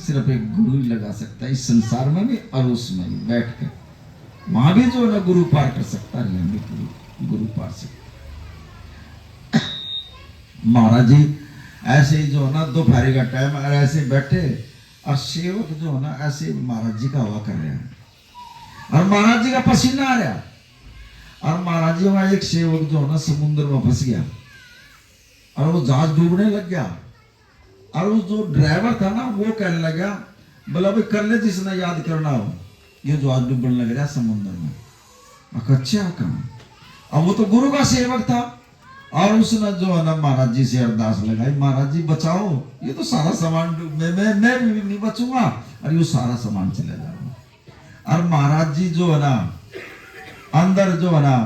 सिर्फ एक गुरु ही लगा सकता है, इस संसार में भी और उसमें भी बैठ कर वहां भी जो है ना गुरु पार कर सकता है, हम भी गुरु पार से। महाराज जी ऐसे ही जो है ना दोपहर का टाइम और ऐसे बैठे और सेवक जो है ना ऐसे महाराज जी का हवा कर रहे हैं और महाराज जी का पसीना आ रहा और महाराज जी का एक सेवक जो है ना समुद्र में फंस गया और वो जहाज डूबने लग गया और वो जो ड्राइवर था ना वो कहने लगा बोला भाई कर ले जिसने याद करना हो, ये जहाज डूबने लग रहा समुद्र में। अच्छा काम। अब वो तो गुरु का सेवक था और उसने जो है ना महाराज जी से अरदास लगाई, महाराज जी बचाओ, ये तो सारा सामान मैं भी नहीं बचूंगा और ये सारा सामान चले जाएगा। और महाराज जी जो है ना अंदर जो है ना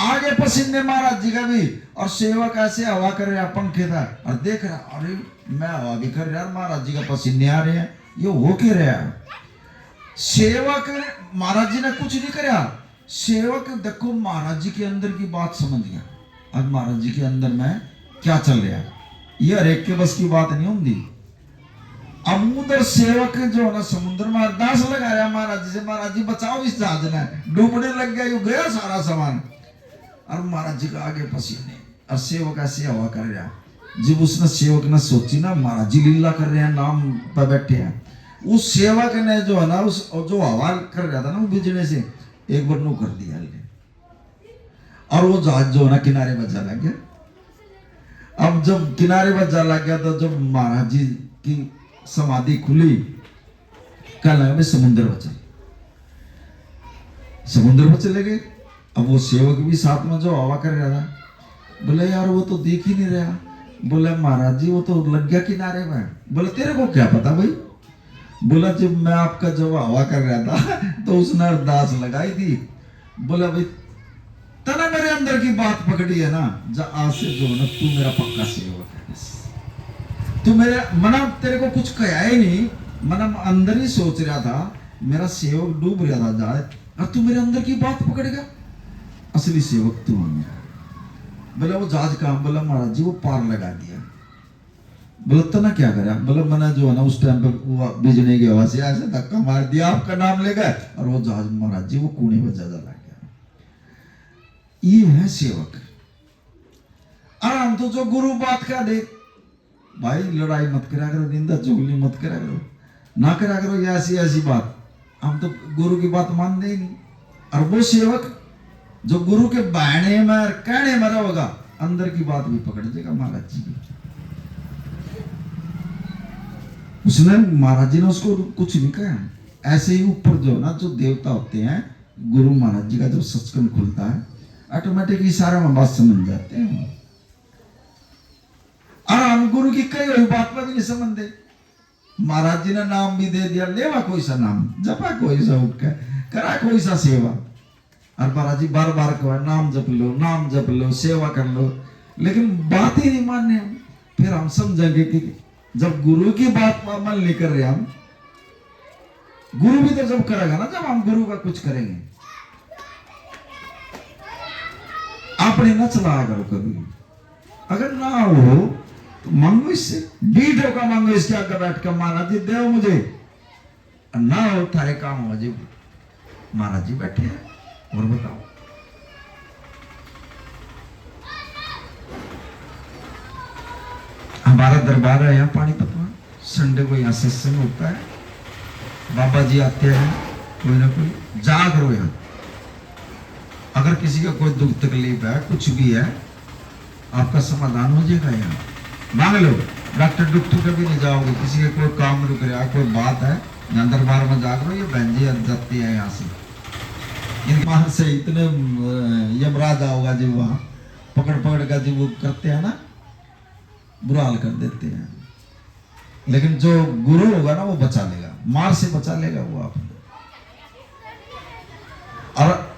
आगे पसीने महाराज जी का भी और सेवक ऐसे हवा कर रहा पंखे था और देख रहा अरे मैं हवा भी कर रहा महाराज जी का पसीने आ रहे हैं, ये हो के रहा सेवक। महाराज जी ने कुछ नहीं कराया, सेवक देखो महाराज जी के अंदर की बात समझ गया। अब महाराज जी के अंदर में क्या चल रहा है ये हर एक के बस की बात नहीं होती। अब उधर सेवक जो है ना समुद्र में अरदास लगाया महाराज जी से, महाराज जी बचाओ इस जहाज ने डूबने लग गया, ये गया सारा सामान। और महाराज जी का आगे पसीने और सेवक ऐसे हवा कर रहा। जब उसने सेवक ने सोची ना महाराज जी लीला कर रहे हैं नाम पर बैठे हैं, उस सेवक ने जो है ना उस जो हवा कर रहा था ना वो बिजने से एक बार नो कर दिया और वो जहाज जो है ना किनारे बजा लग गया। अब जब किनारे बजा लग गया तो जब महाराज जी की समाधि खुली क्या लगा भाई समुद्र बचा, समुद्र में चले गए। अब वो सेवक भी साथ में जो हवा कर रहा था बोले यार वो तो देख ही नहीं रहा, बोले महाराज जी वो तो लग गया किनारे में। बोले तेरे को क्या पता भाई, बोला जब मैं आपका जब हवा कर रहा था तो उसने अरदास लगाई थी। बोला भाई तना मेरे अंदर की बात पकड़ी है ना, आज से जो ना तू मेरा पक्का सेवक है। तू मेरे मना तेरे को कुछ कहा ही नहीं, मना अंदर ही सोच रहा था मेरा सेवक डूब रहा था जाए और तू मेरे अंदर की बात पकड़ेगा, असली सेवक तू है। बोला वो जहाज काम, बोला महाराज जी वो पार लगा दिया। बोला तना क्या करा, बोला मैंने जो है ना उस टाइम पे बिजने की हवा से ऐसे धक्का मार दिया, आपका नाम ले गए और वो जहाज महाराज जी वो कूने में जा गया। ये है सेवक। और हम तो जो गुरु बात का देख भाई लड़ाई मत करा करो, निंदा चुगली मत करा करो, ना करा करो ये ऐसी ऐसी बात, हम तो गुरु की बात मानते ही नहीं। और वो सेवक जो गुरु के बहने में और कहने में होगा अंदर की बात भी पकड़ देगा महाराज जी की। उसने महाराज जी ने उसको कुछ नहीं कहा। ऐसे ही ऊपर जो ना जो देवता होते हैं गुरु महाराज जी का जब सत्संग खुलता है ऑटोमेटिकली सारा में बात समझ जाते हैं। और हम गुरु की कई हुई बात पर भी नहीं समझते। महाराज जी ने नाम भी दे दिया, लेवा कोई सा नाम, जपा कोई सा उठ कर, करा कोई सा सेवा। और महाराज जी बार बार कहा नाम जप लो, नाम जप लो, सेवा कर लो, लेकिन बात ही नहीं मानने हम। फिर हम समझेंगे कि जब गुरु की बात पर अमल नहीं कर रहे हम, गुरु भी तो जब करेगा ना जब हम गुरु का कुछ करेंगे। आपने ना चलाया करो कभी, अगर ना हो तो मांगो इससे, बीट होगा मांगो इसके आगे बैठ कर महाराज जी दे मुझे, ना हो थारे काम हो जी। महाराज जी बैठे हैं और बताओ हमारा दरबार है यहाँ पानीपत में, संडे को यहाँ सत्संग होता है, बाबा जी आते हैं, कोई ना कोई जाग रो यहाँ। अगर किसी का कोई दुख तकलीफ है कुछ भी है आपका समाधान हो जाएगा। यहाँ मांग लो, डॉक्टर डॉक्टर कभी नहीं जाओगे, किसी का कोई काम रुक रहा है, कोई बात है, यहाँ दरबार में जाग लो। ये बहन जी जाती है यहाँ से, इन से इतने यमराज होगा जी वहाँ पकड़ पकड़ का जी वो करते हैं ना, बुरा हाल कर देते हैं। लेकिन जो गुरु होगा ना वो बचा लेगा, मार से बचा लेगा वो आप। और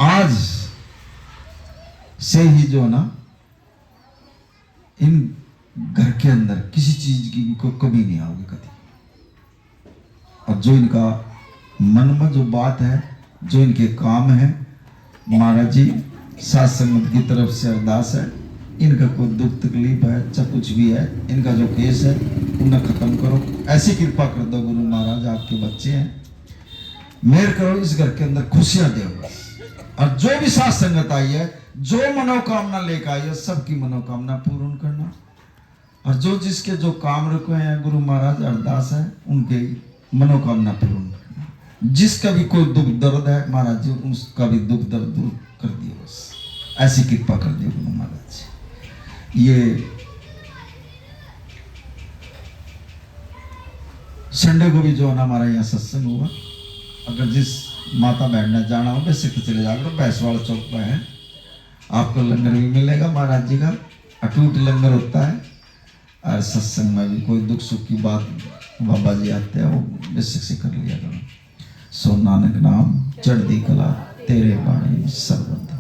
आज से ही जो ना इन घर के अंदर किसी चीज की कोई कमी नहीं आओगी कभी। और जो इनका मन में जो बात है, जो इनके काम है, महाराज जी सात संगत की तरफ से अरदास है इनका कोई दुख तकलीफ है चाहे कुछ भी है, इनका जो केस है उन्हें खत्म करो। ऐसी कृपा कर दो गुरु महाराज, आपके बच्चे हैं, मेहर करो, इस घर के अंदर खुशियां दो बस। और जो भी साथ संगत आई है, जो मनोकामना लेकर आई है, सबकी मनोकामना पूर्ण करना। और जो जिसके जो काम रुके हैं गुरु महाराज अरदास है, उनके मनोकामना पूर्ण करना। जिसका भी कोई दुख दर्द है महाराज जी, उसका भी दुख दर्द दूर कर दिए बस। ऐसी कृपा कर दिए गुरु महाराज जी। ये संडे को भी जो है ना हमारा यहाँ सत्संग हुआ। अगर जिस माता बहन ने जाना हो बेसिक चले जाकर, बैसवाड़ा चौक पर है, आपको लंगर भी मिलेगा महाराज जी का, अटूट लंगर होता है। और सत्संग में भी कोई दुख सुख की बात बाबा जी आते हैं, वो बेसिक से कर लिया करो। सो नानक नाम चढ़ती कला तेरे बाणी सर्वदा।